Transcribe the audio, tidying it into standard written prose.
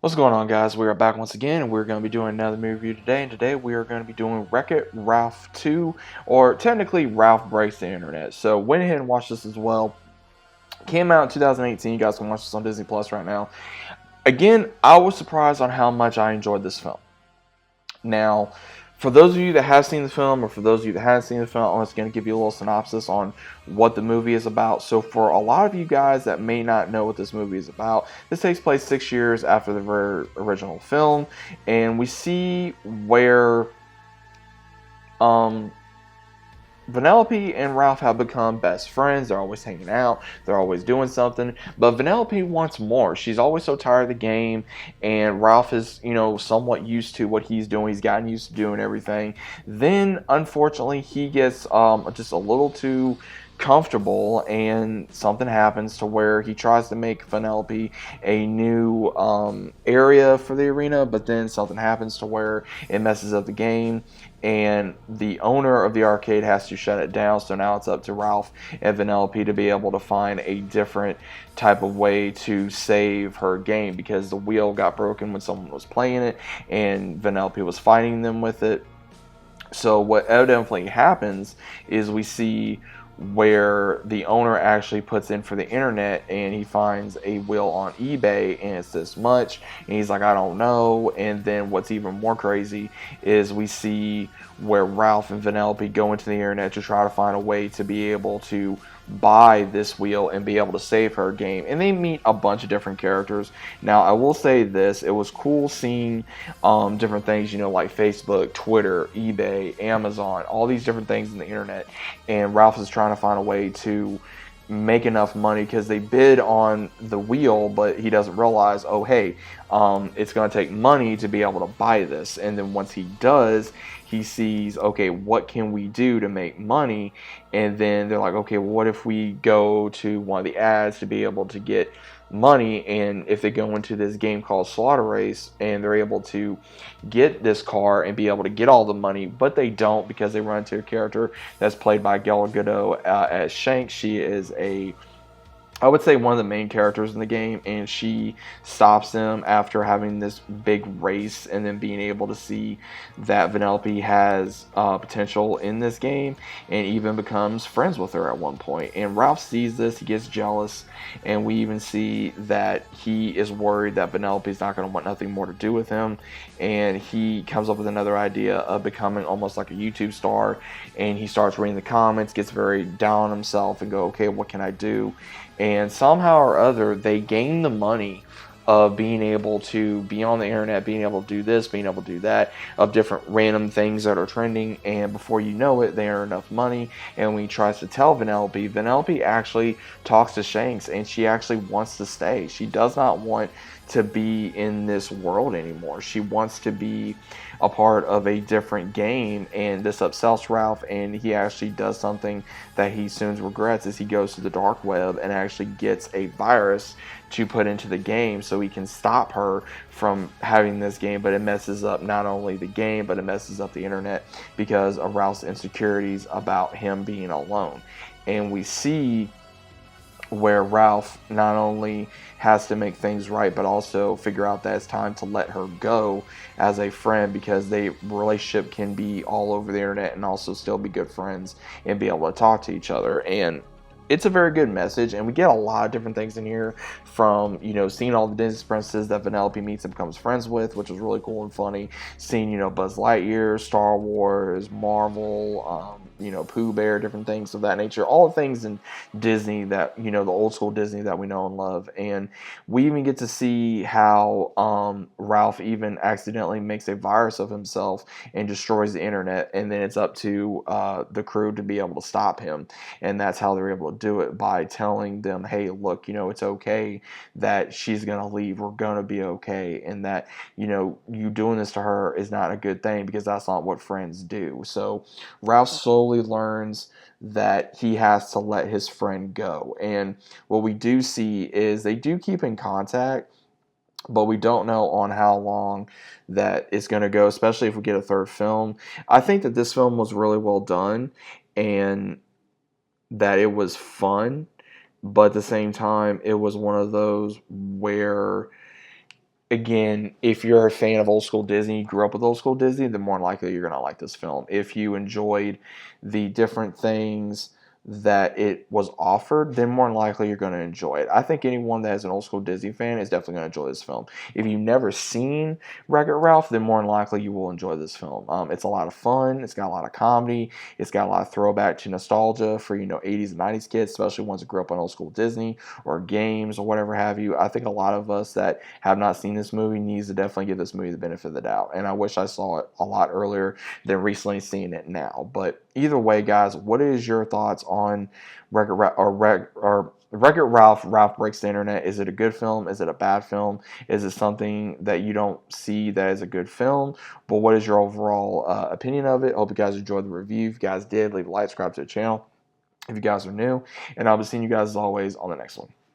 What's going on, guys? We are back once again, and we're going to be doing another movie review today. And today we are going to be doing Wreck-It Ralph 2, or technically Ralph Breaks the Internet. So went ahead and watched this as well. Came out in 2018. You guys can watch this on Disney Plus right now. Again, I was surprised on how much I enjoyed this film. Now, for those of you that have seen the film, or for those of you that haven't seen the film, I'm just going to give you a little synopsis on what the movie is about. So for a lot of you guys that may not know what this movie is about, this takes place 6 years after the very original film, and we see where Vanellope and Ralph have become best friends. They're always hanging out. They're always doing something. But Vanellope wants more. She's always so tired of the game. And Ralph is, somewhat used to what he's doing. He's gotten used to doing everything. Then, unfortunately, he gets just a little too comfortable, and something happens to where he tries to make Vanellope a new area for the arena, but then something happens to where it messes up the game, and the owner of the arcade has to shut it down. So now it's up to Ralph and Vanellope to be able to find a different type of way to save her game, because the wheel got broken when someone was playing it and Vanellope was fighting them with it. So what evidently happens is we see where the owner actually puts in for the internet, and he finds a wheel on eBay and it's this much, and he's like, I don't know. And then what's even more crazy is we see where Ralph and Vanellope go into the internet to try to find a way to be able to buy this wheel and be able to save her game, and they meet a bunch of different characters. Now I will say this, it was cool seeing different things, like Facebook, Twitter, eBay, Amazon, all these different things in the internet, and Ralph is trying to find a way to make enough money, because they bid on the wheel, but he doesn't realize, oh hey, it's going to take money to be able to buy this. And then once he does, he sees, okay, what can we do to make money? And then they're like, okay, well, what if we go to one of the ads to be able to get money? And if they go into this game called Slaughter Race, and they're able to get this car and be able to get all the money, but they don't, because they run into a character that's played by Gal Gadot as Shanks. She is I would say one of the main characters in the game, and she stops them after having this big race, and then being able to see that Vanellope has potential in this game, and even becomes friends with her at one point. And Ralph sees this, he gets jealous, and we even see that he is worried that Vanellope is not going to want nothing more to do with him, and he comes up with another idea of becoming almost like a YouTube star, and he starts reading the comments, gets very down on himself, and go, okay, what can I do? And somehow or other, they gain the money of being able to be on the internet, being able to do this, being able to do that, of different random things that are trending. And before you know it, they earn enough money. And when he tries to tell Vanellope actually talks to Shanks, and she actually wants to stay. She does not want to be in this world anymore. She wants to be a part of a different game, and this upsets Ralph, and he actually does something that he soon regrets, is he goes to the dark web and actually gets a virus to put into the game so he can stop her from having this game. But it messes up not only the game, but it messes up the internet because of Ralph's insecurities about him being alone. And we see where Ralph not only has to make things right, but also figure out that it's time to let her go as a friend, because the relationship can be all over the internet and also still be good friends and be able to talk to each other. And it's a very good message, and we get a lot of different things in here, from seeing all the Disney princesses that Vanellope meets and becomes friends with, which was really cool and funny. Seeing Buzz Lightyear, Star Wars, Marvel, Pooh Bear, different things of that nature, all the things in Disney that the old school Disney that we know and love. And we even get to see how Ralph even accidentally makes a virus of himself and destroys the internet, and then it's up to the crew to be able to stop him. And that's how they're able to do it, by telling them, hey, look, it's okay that she's going to leave. We're going to be okay. And that, you doing this to her is not a good thing, because that's not what friends do. So Ralph slowly learns that he has to let his friend go. And what we do see is they do keep in contact, but we don't know on how long that it's going to go, especially if we get a third film. I think that this film was really well done, and that it was fun, but at the same time, it was one of those where again, if you're a fan of old school Disney, grew up with old school Disney, then more than likely you're going to like this film. If you enjoyed the different things that it was offered, then more than likely you're going to enjoy it. I think anyone that is an old school Disney fan is definitely going to enjoy this film. If you've never seen Wreck-It Ralph, then more than likely you will enjoy this film. It's a lot of fun. It's got a lot of comedy. It's got a lot of throwback to nostalgia for 80s and 90s kids, especially ones that grew up on old school Disney or games or whatever have you. I think a lot of us that have not seen this movie needs to definitely give this movie the benefit of the doubt. And I wish I saw it a lot earlier than recently seeing it now. But either way, guys, what is your thoughts on Wreck-It Ralph? Ralph Breaks the Internet. Is it a good film? Is it a bad film? Is it something that you don't see that is a good film? But what is your overall opinion of it? Hope you guys enjoyed the review. If you guys did, leave a like, subscribe to the channel if you guys are new. And I'll be seeing you guys as always on the next one.